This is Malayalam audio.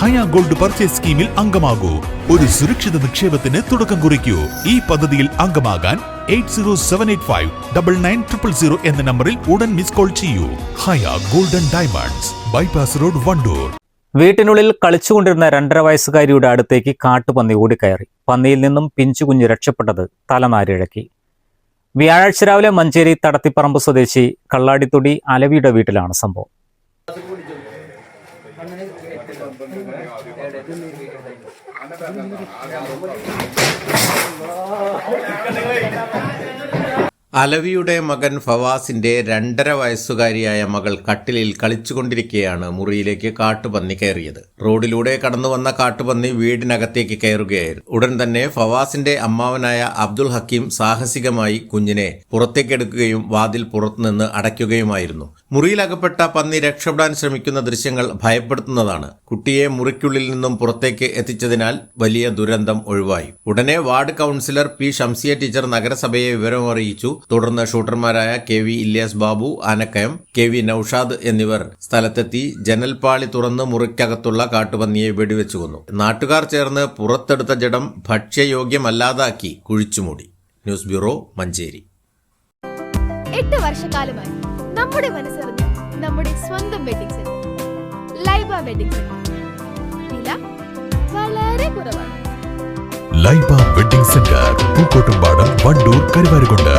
ഹയ ഗോൾഡ് പർച്ചേസ് സ്കീമിൽ അംഗമാകൂ. ഒരു സുരക്ഷിത നിക്ഷേപത്തിന് തുടക്കം കുറിക്കൂ. ഈ പദ്ധതിയിൽ അംഗമാകാൻ 8078599000 എന്ന നമ്പറിൽ ഉടൻ മിസ് കോൾ ചെയ്യൂ. Haya golden diamonds, bypass road, Wandoor. വീട്ടിനുള്ളിൽ കളിച്ചുകൊണ്ടിരുന്ന 2.5 വയസ്സുകാരിയുടെ അടുത്തേക്ക് കാട്ടുപന്നി ഓടിക്കയറി. പന്നിയിൽ നിന്നും പിഞ്ചുകുഞ്ഞ് രക്ഷപ്പെട്ടത് തലനാരിഴക്കി. വ്യാഴാഴ്ച രാവിലെ മഞ്ചേരി തടത്തിപ്പറമ്പ് സ്വദേശി കള്ളാടിത്തൊടി അലവിയുടെ വീട്ടിലാണ് സംഭവം. അലവിയുടെ മകൻ ഫവാസിന്റെ 2.5 വയസ്സുകാരിയായ മകൾ കട്ടിലിൽ കളിച്ചുകൊണ്ടിരിക്കെയാണ് മുറിയിലേക്ക് കാട്ടുപന്നി കയറിയത്. റോഡിലൂടെ കടന്നു വന്ന കാട്ടുപന്നി വീടിനകത്തേക്ക് കയറുകയായിരുന്നു. ഉടൻ തന്നെ ഫവാസിന്റെ അമ്മാവനായ അബ്ദുൽ ഹക്കീം സാഹസികമായി കുഞ്ഞിനെ പുറത്തേക്കെടുക്കുകയും വാതിൽ പുറത്തുനിന്ന് അടയ്ക്കുകയുമായിരുന്നു. മുറിയിലകപ്പെട്ട പന്നി രക്ഷപ്പെടാൻ ശ്രമിക്കുന്ന ദൃശ്യങ്ങൾ ഭയപ്പെടുത്തുന്നതാണ്. കുട്ടിയെ മുറിക്കുള്ളിൽ നിന്നും പുറത്തേക്ക് എത്തിച്ചതിനാൽ വലിയ ദുരന്തം ഒഴിവായി. ഉടനെ ward councillor P Shamsiya teacher നഗരസഭയെ വിവരമറിയിച്ചു. തുടർന്ന് ഷൂട്ടർമാരായ KV ഇല്യാസ് ബാബു, ആനക്കയം, KV നൌഷാദ് എന്നിവർ സ്ഥലത്തെത്തി ജനൽപ്പാളി തുറന്ന് മുറിക്കകത്തുള്ള കാട്ടുപന്നിയെ വെടിവെച്ചു കൊന്നു. നാട്ടുകാർ ചേർന്ന് പുറത്തെടുത്ത ജഡം ഭക്ഷ്യയോഗ്യമല്ലാതാക്കി കുഴിച്ചുമൂടി. News bureau, Manjeri. 8 വർഷക്കാലമായി നമ്മുടെ മനസ്സറിഞ്ഞ് നമ്മുടെ സ്വന്തം wedding centre Laiba wedding centre. വില വളരെ കുറവാണ്. Laiba wedding centre, Pookkottumpadam, Wandoor, Karuvarakundu.